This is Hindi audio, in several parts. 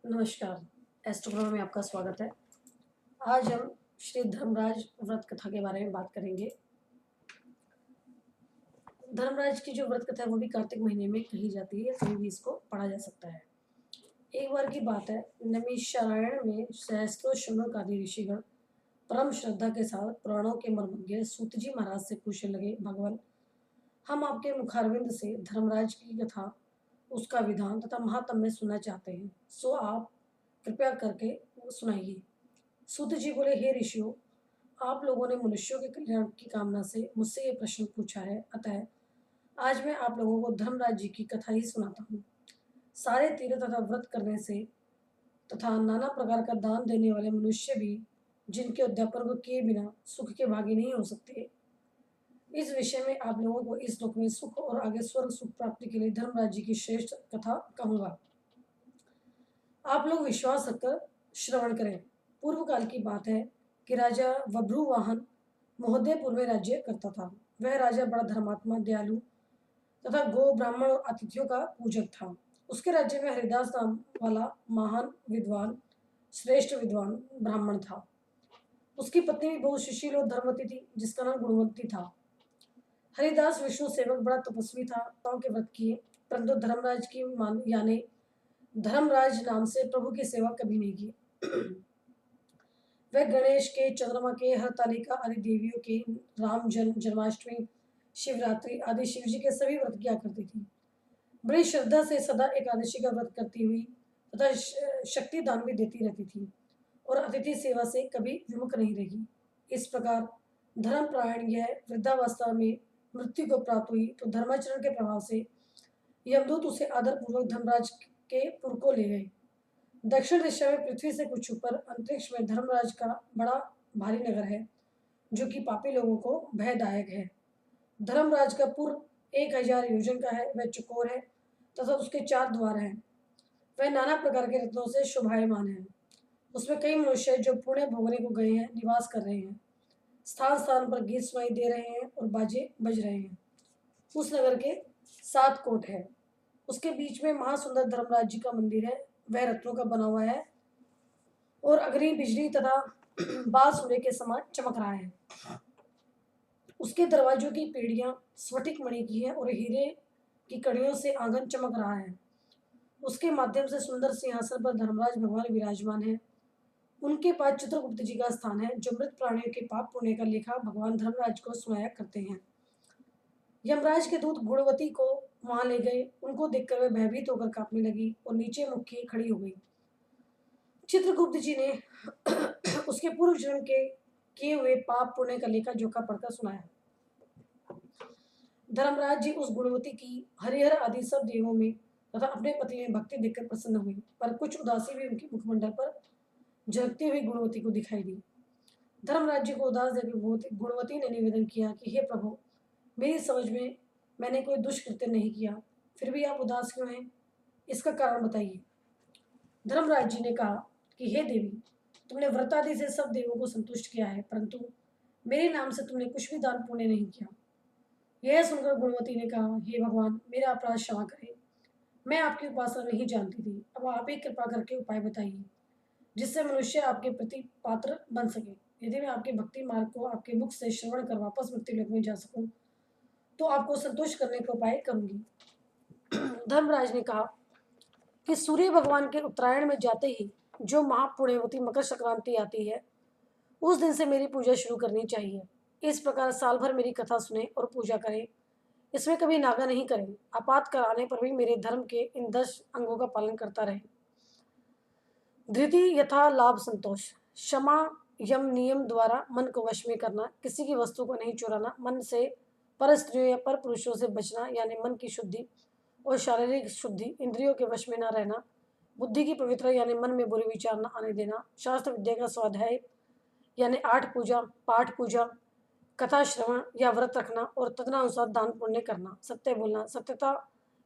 नमस्कार। एस्ट्रोग्राम में आपका स्वागत है। आज हम श्री धर्मराज व्रत कथा के बारे में बात करेंगे। धर्मराज की जो व्रत कथा है वो भी कार्तिक महीने में कही जाती है, कहीं भी इसको पढ़ा जा सकता है। एक बार की बात है, नैमिषारण्य में सहस्त्रों शौनक आदि ऋषिगण परम श्रद्धा के साथ पुराणों के मर्मज्ञ सूत जी महाराज से पूछने लगे, भगवान, हम आपके मुखारविंद से धर्मराज की कथा, उसका विधान तथा महात्म्य सुनना चाहते हैं, सो आप कृपया करके सुनाइए। सूत जी बोले, हे ऋषियों, आप लोगों ने मनुष्यों के कल्याण की कामना से मुझसे ये प्रश्न पूछा है, अतः आज मैं आप लोगों को धर्मराज जी की कथा ही सुनाता हूँ। सारे तीर्थ तथा व्रत करने से तथा नाना प्रकार का दान देने वाले मनुष्य भी जिनके उद्यापन को किए बिना सुख के भागी नहीं हो सकते, इस विषय में आप लोगों को इस लोक में सुख और आगे स्वर्ग सुख प्राप्ति के लिए धर्मराज जी की श्रेष्ठ कथा कहूंगा। आप लोग विश्वास रखकर श्रवण करें। पूर्व काल की बात है कि राजा वभ्रुवाहन महोदयपुर में राज्य करता था। वह राजा बड़ा धर्मात्मा, दयालु तथा गो ब्राह्मण और अतिथियों का पूजक था। उसके राज्य में हरिदास नाम वाला महान विद्वान, श्रेष्ठ विद्वान ब्राह्मण था। उसकी पत्नी भी बहुत सुशील और धर्मवती थी, जिसका नाम गुणवंती था। हरिदास विष्णु सेवक बड़ा तपस्वी था, के व्रत किए, परंतु धर्मराज की मान यानी धर्मराज नाम से प्रभु की सेवा कभी नहीं की। वह गणेश के, चंद्रमा के, हरतालिका आदि देवियों के, राम जन्माष्टमी, शिवरात्रि आदि शिव जी के सभी व्रत किया करती थी। बड़ी श्रद्धा से सदा एकादशी का व्रत करती हुई तथा शक्ति दान भी देती रहती थी और अतिथि सेवा से कभी विमुख नहीं रही। इस प्रकार धर्मपरायण यह वृद्धावस्था में मृत्यु को प्राप्त हुई तो धर्माचरण के प्रभाव से यमदूत उसे आदरपूर्वक धर्मराज के पुर को ले गए। दक्षिण दिशा में पृथ्वी से कुछ ऊपर अंतरिक्ष में धर्मराज का बड़ा भारी नगर है, जो कि पापी लोगों को भयदायक है। धर्मराज का पुर 1000 योजन का है। वह चकोर है तथा उसके 4 द्वार हैं। वह नाना प्रकार के रत्नों से शोभायमान है। उसमें कई मनुष्य जो पुण्य भोगने को गए हैं निवास कर रहे हैं। स्थान स्थान पर गीत सुनाई दे रहे हैं और बाजे बज रहे हैं। उस नगर के 7 कोट है। उसके बीच में महासुंदर धर्मराज जी का मंदिर है। वह रत्नों का बना हुआ है और अग्नि, बिजली तथा बाल सूर्य के समान चमक रहा है। उसके दरवाजों की पेड़ियां स्फटिक मणि की है और हीरे की कड़ियों से आंगन चमक रहा है। उसके माध्यम से सुंदर सिंहासन पर धर्मराज भगवान विराजमान है। उनके पास चित्रगुप्त जी का स्थान है, जो मृत प्राणियों के पाप पुण्य का लेखा भगवान धर्मराज को सुनाया करते हैं। यमराज के दूत गुणवती को वहां ले गए। उनको देखकर वह भयभीत होकर कांपने लगी और नीचे मुख किए खड़ी हो गई। चित्रगुप्त जी ने उसके पूर्व जन्म के किए हुए पाप पुण्य का लेखा जोखा पढ़कर सुनाया। धर्मराज जी उस गुणवती की हरिहर आदि सब देवों में तथा अपने पति में भक्ति देखकर प्रसन्न हुई, पर कुछ उदासी भी उनके मुखमंडल पर झलकती हुई गुणवती को दिखाई दी। धर्मराज जी को उदास देखकर गुणवती ने निवेदन किया कि हे प्रभु, मेरी समझ में मैंने कोई दुष्कृत्य नहीं किया, फिर भी आप उदास क्यों हैं? इसका कारण बताइए। धर्मराज जी ने कहा कि हे देवी, तुमने व्रत आदि से सब देवों को संतुष्ट किया है, परंतु मेरे नाम से तुमने कुछ भी दान पुण्य नहीं किया। यह सुनकर गुणवती ने कहा, हे भगवान, मेरा अपराध क्षमा करें। मैं आपकी उपासना नहीं जानती थी। अब आप ही कृपा करके उपाय बताइए, जिससे मनुष्य आपके प्रति पात्र बन सके। यदि मैं आपके भक्ति मार्ग को आपके मुख से श्रवण कर वापस मृत्यु लोक में जा सकूं, तो आपको संतुष्ट करने का उपाय करूंगी। धर्मराज ने कहा कि सूर्य भगवान के उत्तरायण में जाते ही जो महापुण्यवती मकर संक्रांति आती है, उस दिन से मेरी पूजा शुरू करनी चाहिए। इस प्रकार साल भर मेरी कथा सुने और पूजा करें। इसमें कभी नागा नहीं करें। आपातकाल आने पर भी मेरे धर्म के इन 10 अंगों का पालन करता रहे। धृति यथा लाभ संतोष, क्षमा, यम नियम द्वारा मन को वश में करना, किसी की वस्तु को नहीं चुराना, मन से पर स्त्रियों या पर पुरुषों से बचना यानी मन की शुद्धि और शारीरिक शुद्धि, इंद्रियों के वश में न रहना, बुद्धि की पवित्र यानी मन में बुरे विचार न आने देना, शास्त्र विद्या का स्वाध्याय यानी 8 पूजा, पाठ पूजा, कथा श्रवण या व्रत रखना और तदनुसार दान पुण्य करना, सत्य बोलना, सत्यता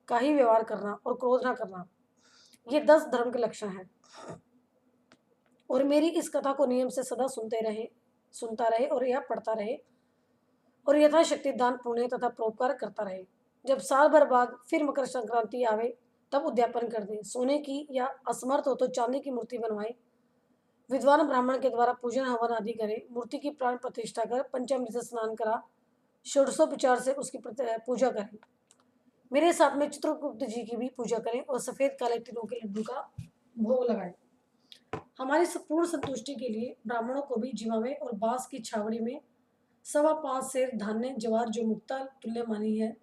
का ही व्यवहार करना और क्रोध न करना, ये 10 धर्म के लक्षण हैं। और मेरी इस कथा को नियम से सदा सुनता रहे और यह पढ़ता रहे और यथाशक्ति दान पुण्य तथा परोपकार करता रहे। जब साल भर बाद फिर मकर संक्रांति आवे तब उद्यापन कर दे। सोने की या असमर्थ हो तो चांदी की मूर्ति बनवाए। विद्वान ब्राह्मण के द्वारा पूजन हवन आदि करे। मूर्ति की प्राण प्रतिष्ठा कर पंचामृत से स्नान करा षोडशोपचार से उसकी पूजा करें। मेरे साथ में चित्रगुप्त जी की भी पूजा करें और सफेद काले तिलों के लड्डू का भोग लगाएं। हमारी पूर्ण संतुष्टि के लिए ब्राह्मणों को भी जिम्मे और बांस की छावड़ी में 5.25 सेर धान्य जवार जो मुक्ता तुल्य मानी है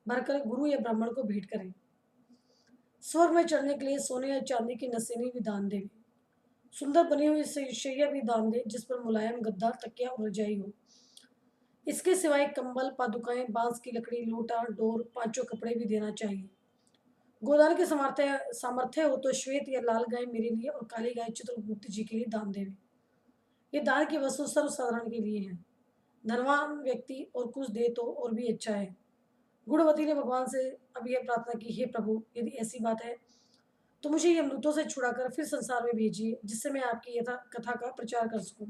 भरकर गुरु या ब्राह्मण को भेंट करें। स्वर्ग में चढ़ने के लिए सोने या चांदी की नसेनी भी दान दें। सुंदर बनी हुई शैया भी दान दे जिस पर मुलायम गद्दा तकिया और रजाई हो। इसके सिवाय कंबल पादुकाएं बांस की लकड़ी लोटा डोर पांचों कपड़े भी देना चाहिए। गोदान के सामर्थ्य हो तो श्वेत या लाल गाय मेरे लिए और काली गाय चित्रगुप्त जी के लिए दान देवे। ये दान की वस्तु सर्वसाधारण के लिए है। धनवान व्यक्ति और कुछ दे तो और भी अच्छा है। गुणवती ने भगवान से अब यह प्रार्थना की, हे प्रभु, यदि ऐसी बात है तो मुझे यमदूतों से छुड़ाकर फिर संसार में भेजिए जिससे मैं आपकी यथा कथा का प्रचार कर सकूं।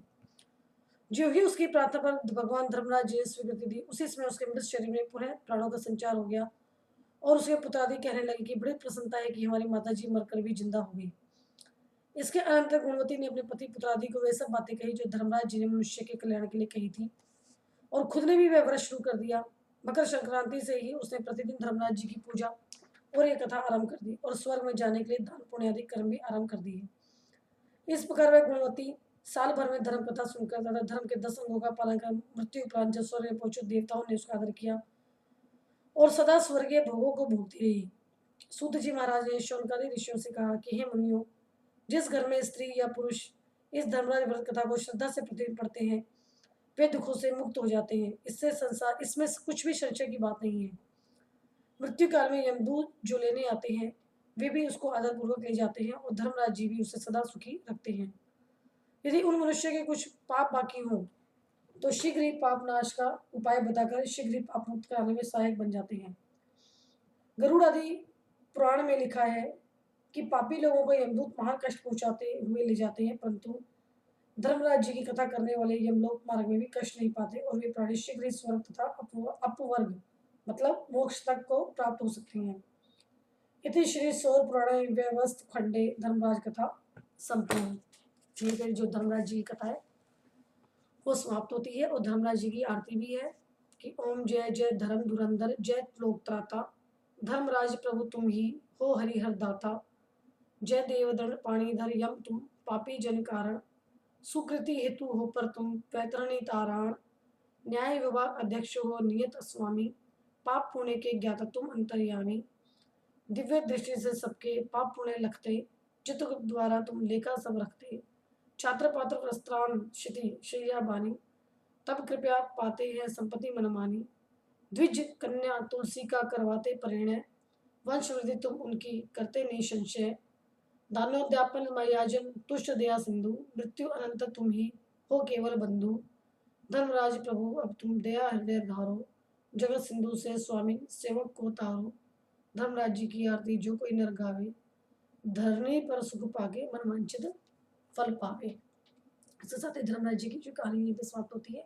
जो ही उसकी प्रार्थना पर भगवान धर्मराज जी ने स्वीकृति दी उसी समय उसके मृत शरीर में पुनः प्राणों का संचार हो गया और उसके पुत्रादि कहने लगे कि बड़ी प्रसन्नता है कि हमारी माता जी मरकर भी जिंदा हो गई। इसके अनंतर गुणवती ने अपने पति पुत्रादि को वे सब बातें कही जो धर्मराज जी ने मनुष्य के कल्याण के लिए कही थी और खुद ने भी वह व्रत शुरू कर दिया। मकर संक्रांति से ही उसने प्रतिदिन धर्मराज जी की पूजा और ये कथा आरंभ कर दी और स्वर्ग में जाने के लिए दान पुण्य आदि कर्म भी आरंभ कर दिए। इस प्रकार वह गुणवती साल भर में धर्म कथा सुनकर तथा धर्म के 10 अंगों का पालन कर मृत्यु उपरांत जब स्वर्ग में पहुंचे देवताओं ने उसका आदर किया और सदा स्वर्गीय भोगों को भोगती रही। सूत जी महाराज ने शौनकादि ऋषियों से कहा कि हे मुनियों, जिस घर में स्त्री या पुरुष इस धर्मराज व्रत कथा को श्रद्धा से प्रतिदिन पढ़ते हैं वे दुखों से मुक्त हो जाते हैं। इसमें कुछ भी संशय की बात नहीं है। मृत्यु काल में यमदूत जो लेने आते हैं वे भी उसको आदर पूर्वक ले जाते हैं और धर्मराज जी भी उसे सदा सुखी रखते हैं। यदि उन मनुष्य के कुछ पाप बाकी हों तो शीघ्र ही पाप नाश का उपाय बताकर शीघ्र ही पाप मुक्त कराने में सहायक बन जाते हैं। गरुड़ आदि पुराण में लिखा है कि पापी लोगों को यमदूत महान कष्ट पहुंचाते हुए ले जाते हैं, परंतु धर्मराज जी की कथा करने वाले यमलोक मार्ग में भी कष्ट नहीं पाते और वे प्राणी शीघ्र ही स्वर्ग तथा अपवर्ग मतलब मोक्ष तक को प्राप्त हो सकते हैं। इति श्री सौर पुराणे व्यवस्थ खंडे धर्मराज कथा संपूर्ण। जो धर्मराज जी की कथा है वो समाप्त होती है और धर्मराज जी की आरती भी है कि ओम जय जय धर्म धुरंधर जय लोक त्राता धर्मराज प्रभु तुम ही हो हरिहर दाता जय देवदंड पाणीधर यम तुम पापी जन कारण सुकृति हेतु हो पर तुम पैतरणी ताराण न्याय विभाग अध्यक्ष हो नियत स्वामी पाप पुण्य के ज्ञाता तुम अंतर्यामी दिव्य दृष्टि से सबके पाप पुण्य लखते चित्रगुप्त द्वारा तुम लेखा सब रखते छात्र पात्र प्रस्त्रान क्षिति शैया बानी तब कृपया पाते हैं संपत्ति मनमानी द्विज कन्या तुलसी का करवाते परिणय वंश वृद्धि तुम उनकी करते नहीं संशय दानोद्यापन मयाजन तुष्ट दया सिंधु मृत्यु अनंत तुम ही हो केवल बंधु धर्मराज प्रभु अब तुम दया हृदय धारो जगत सिंधु से स्वामी सेवक को तारो धर्मराज जी की आरती जो कोई नर गावे धरनी पर सुख पाके मन वांछित फल पावे। इसके साथ ही धर्मराज जी की जो कहानी है समाप्त होती है।